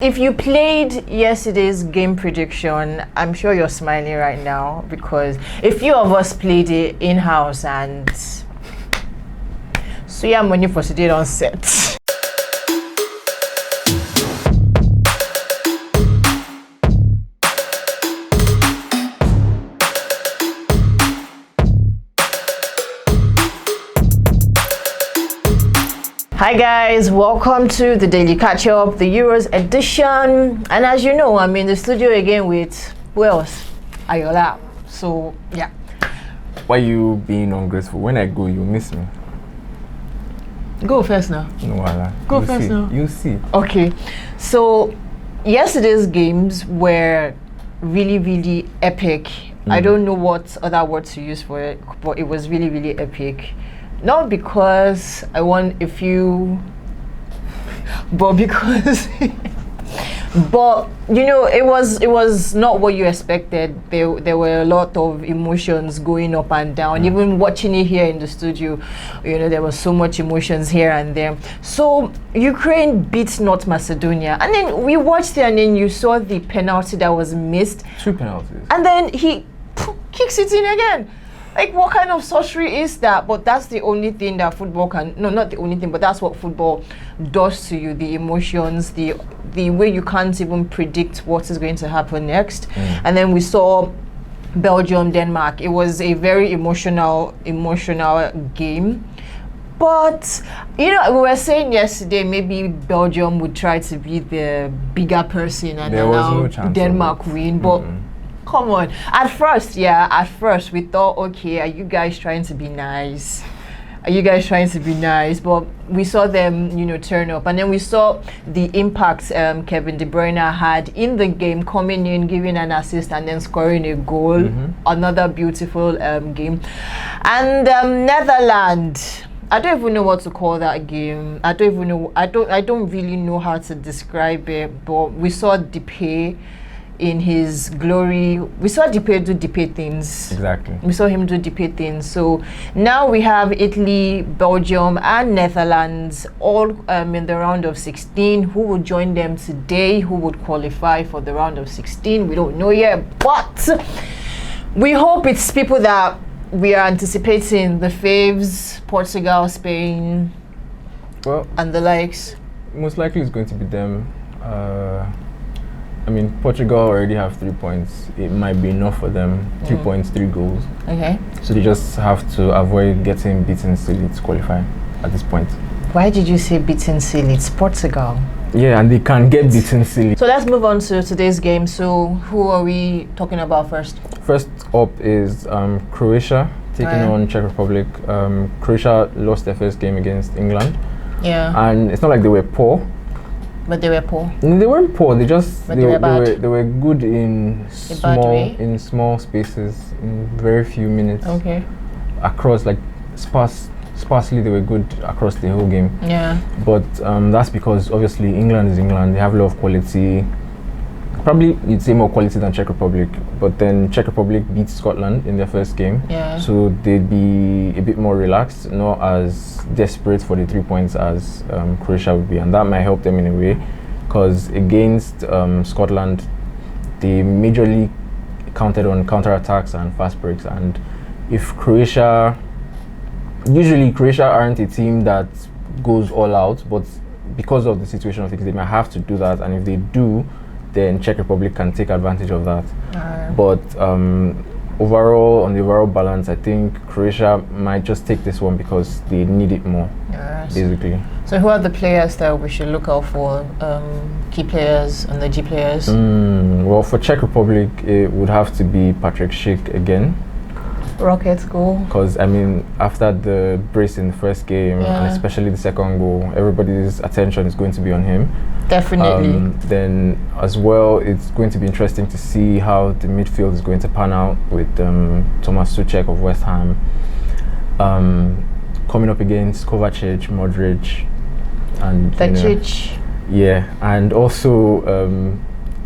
If you played yesterday's game prediction, I'm sure you're smiling right now because a few of us played it in-house and so yeah, money for today on set. Hi guys, welcome to the Daily Catchup, the Euros edition. And as you know, I'm in the studio again with, who else? Ayola. So, yeah. Why you being ungrateful? When I go, you miss me. Go first now. No, Wala. Go first now. You see. Okay. So, yesterday's games were really, really epic. I don't know what other word to use for it, but it was really, really epic. Not because I won a few, but because, but you know, it was not what you expected. There were a lot of emotions going up and down. Even watching it here in the studio, you know, there was so much emotions here and there. So Ukraine beat North Macedonia, and then we watched it, and then you saw the penalty that was missed. 2 penalties. And then he kicks it in again. Like, what kind of sorcery is that? But that's the only thing that football can, no, not the only thing, but that's what football does to you. The emotions, the way you can't even predict what is going to happen next. And then we saw Belgium, Denmark. It was a very emotional game. But, you know, we were saying yesterday maybe Belgium would try to be the bigger person and now Denmark win. But come on. At first we thought, okay, are you guys trying to be nice? But we saw them, you know, turn up. And then we saw the impact Kevin De Bruyne had in the game, coming in, giving an assist, and then scoring a goal. Another beautiful game. And Netherlands, I don't even know what to call that game. I don't really know how to describe it. But we saw Depay in his glory. We saw Depay do Depay things. Exactly. We saw him do Depay things. So now we have Italy, Belgium, and Netherlands all in the round of 16. Who will join them today? Who would qualify for the round of 16? We don't know yet, but we hope it's people that we are anticipating, the faves, Portugal, Spain, and the likes. Most likely it's going to be them. I mean, Portugal already have 3 points. It might be enough for them. 3 points, 3 goals. Okay. So they just have to avoid getting beaten silly to qualify at this point. Why did you say beaten silly? It's Portugal. Yeah, and they can get beaten silly. So let's move on to today's game. So who are we talking about first? First up is Croatia taking on Czech Republic. Croatia lost their first game against England. Yeah. And it's not like they were poor. But they were poor. They weren't poor. They were bad. They were good in small spaces, in very few minutes. Okay. Across, like, sparsely, they were good across the whole game. Yeah. But that's because obviously England is England. They have a lot of quality. Probably you'd say more quality than Czech Republic. But then Czech Republic beat Scotland in their first game. Yeah. So they'd be a bit more relaxed, not as desperate for the 3 points as Croatia would be, and that might help them in a way, because against Scotland, they majorly counted on counter-attacks and fast breaks. And if usually Croatia aren't a team that goes all out, but because of the situation of things, they might have to do that, and if they do, then Czech Republic can take advantage of that. But overall, on the overall balance, I think Croatia might just take this one because they need it more, basically. So who are the players that we should look out for, key players and the G players? Well, for Czech Republic, it would have to be Patrick Schick again. Rockets goal. Because, I mean, after the brace in the first game, and especially the second goal, everybody's attention is going to be on him. Definitely. Then, as well, it's going to be interesting to see how the midfield is going to pan out with Thomas Souček of West Ham coming up against Kovacic, Modric, and and also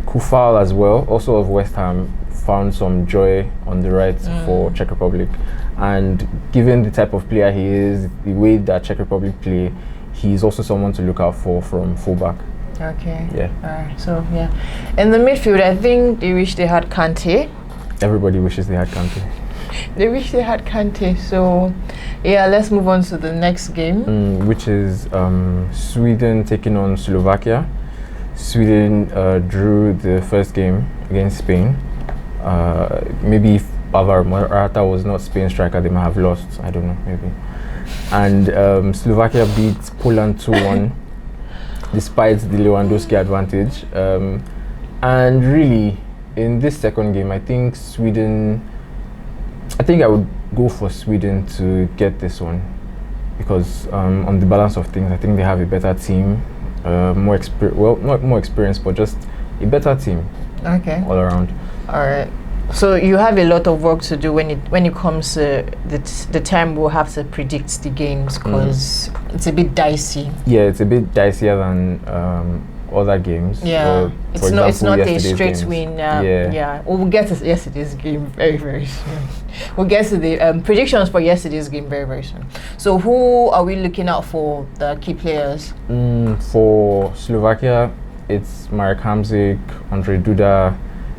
Kufal as well, also of West Ham, found some joy on the right for Czech Republic. And given the type of player he is, the way that Czech Republic play, he's also someone to look out for from fullback. Okay. Yeah. Alright. So yeah, in the midfield, I think they wish they had Kante. Everybody wishes they had Kante. They wish they had Kante. So yeah, let's move on to the next game, which is Sweden taking on Slovakia. Sweden drew the first game against Spain. Maybe if Alvaro Morata was not Spain striker, they might have lost. I don't know, maybe. And Slovakia beat Poland 2-1 despite the Lewandowski advantage. And really, in this second game, I think I would go for Sweden to get this one because on the balance of things, I think they have a better team, not more experienced, but just a better team. Okay. All around. All right. So you have a lot of work to do when it comes to the time we'll have to predict the games because it's a bit dicey. Yeah, it's a bit dicier than other games. Yeah, it's not a straight games. win. Yeah. We'll get to yesterday's game very, very soon. We'll get to the predictions for yesterday's game very, very soon. So who are we looking out for the key players? For Slovakia, it's Marek Hamsik, Andre Duda.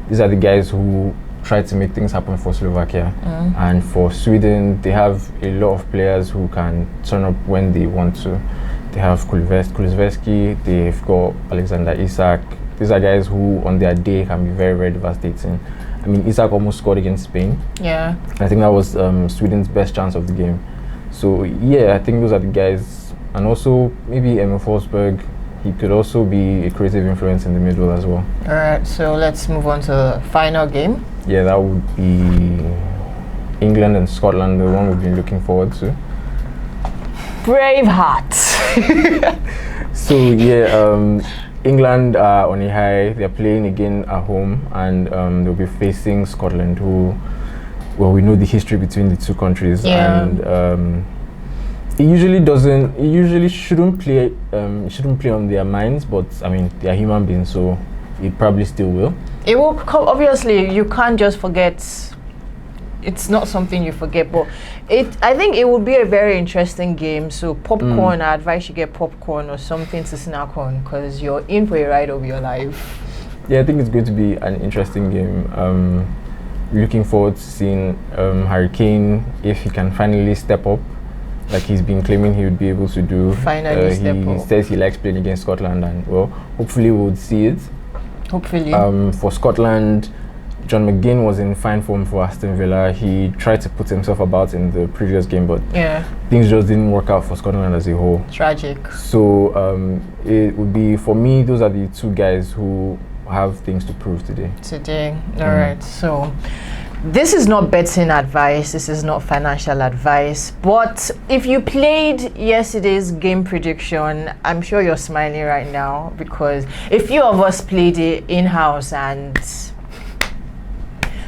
These are the guys who try to make things happen for Slovakia. And for Sweden, they have a lot of players who can turn up when they want to. They have Kulusevski, they've got Alexander Isak. These are guys who on their day can be very, very devastating. I mean, Isak almost scored against Spain. Yeah. I think that was Sweden's best chance of the game. So yeah, I think those are the guys. And also maybe Emil Forsberg. He could also be a creative influence in the middle as well. All right, so let's move on to the final game. Yeah, that would be England and Scotland, the one we've been looking forward to. Braveheart. So yeah, England are on a high. They're playing again at home, and they'll be facing Scotland, who, well, we know the history between the two countries, and it usually shouldn't play on their minds, but I mean, they're human beings, so it probably still will. It will obviously, you can't just forget. It's not something you forget, but I think it would be a very interesting game. So popcorn, I advise you get popcorn or something to snack on because you're in for a ride of your life. Yeah, I think it's going to be an interesting game. Looking forward to seeing Harry Kane, if he can finally step up like he's been claiming he would be able to do. Finally step up. He says he likes playing against Scotland, and well, hopefully we'll see it. Hopefully. For Scotland, John McGinn was in fine form for Aston Villa. He tried to put himself about in the previous game, but things just didn't work out for Scotland as a whole. Tragic. So it would be, for me, those are the two guys who have things to prove today. All right, so this is not betting advice, this is not financial advice, but if you played yesterday's game prediction, I'm sure you're smiling right now because a few of us played it in-house and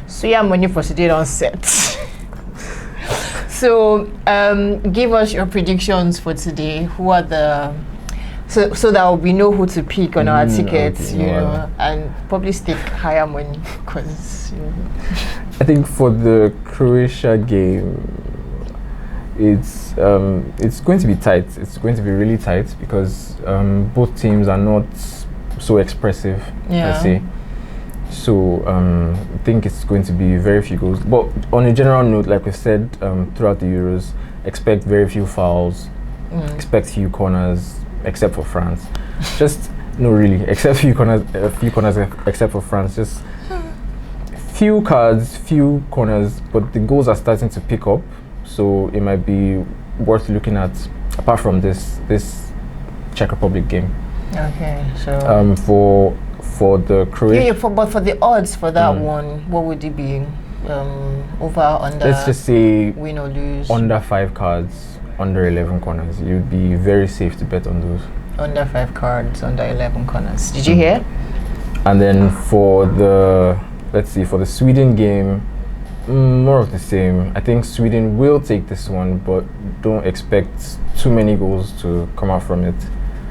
so yeah, money for today on set. So give us your predictions for today. Who are the so that we know who to pick on our tickets, okay, and probably stick higher money because. I think for the Croatia game, it's going to be tight. It's going to be really tight because both teams are not so expressive, per se. So I think it's going to be very few goals. But on a general note, like we said throughout the Euros, expect very few fouls, expect few corners, except for France. Just no, really, except few corners, except for France. Just few cards, few corners, but the goals are starting to pick up. So it might be worth looking at. Apart from this Czech Republic game. Okay, so for the Croatia. But for the odds for that one, what would it be? Over, under? Let's just say win or lose. Under 5 cards, under 11 corners. You'd be very safe to bet on those. Under 5 cards, under 11 corners. Did you hear? And then for the Sweden game, more of the same. I think Sweden will take this one, but don't expect too many goals to come out from it.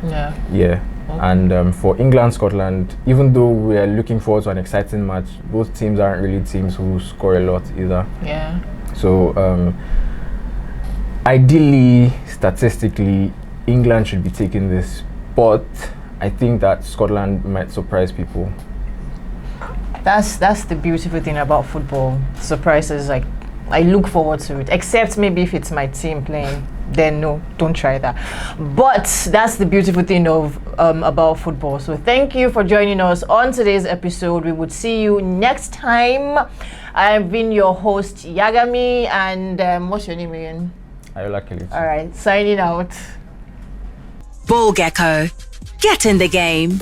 Yeah. Okay. And for England, Scotland, even though we are looking forward to an exciting match, both teams aren't really teams who score a lot either. Yeah. So ideally, statistically, England should be taking this, but I think that Scotland might surprise people. That's the beautiful thing about football. Surprises, like, I look forward to it. Except maybe if it's my team playing, then no, don't try that. But that's the beautiful thing of about football. So thank you for joining us on today's episode. We would see you next time. I've been your host Yagami, and what's your name again? Ayola Kelly. All right, signing out. Ball Gecko. Get in the game.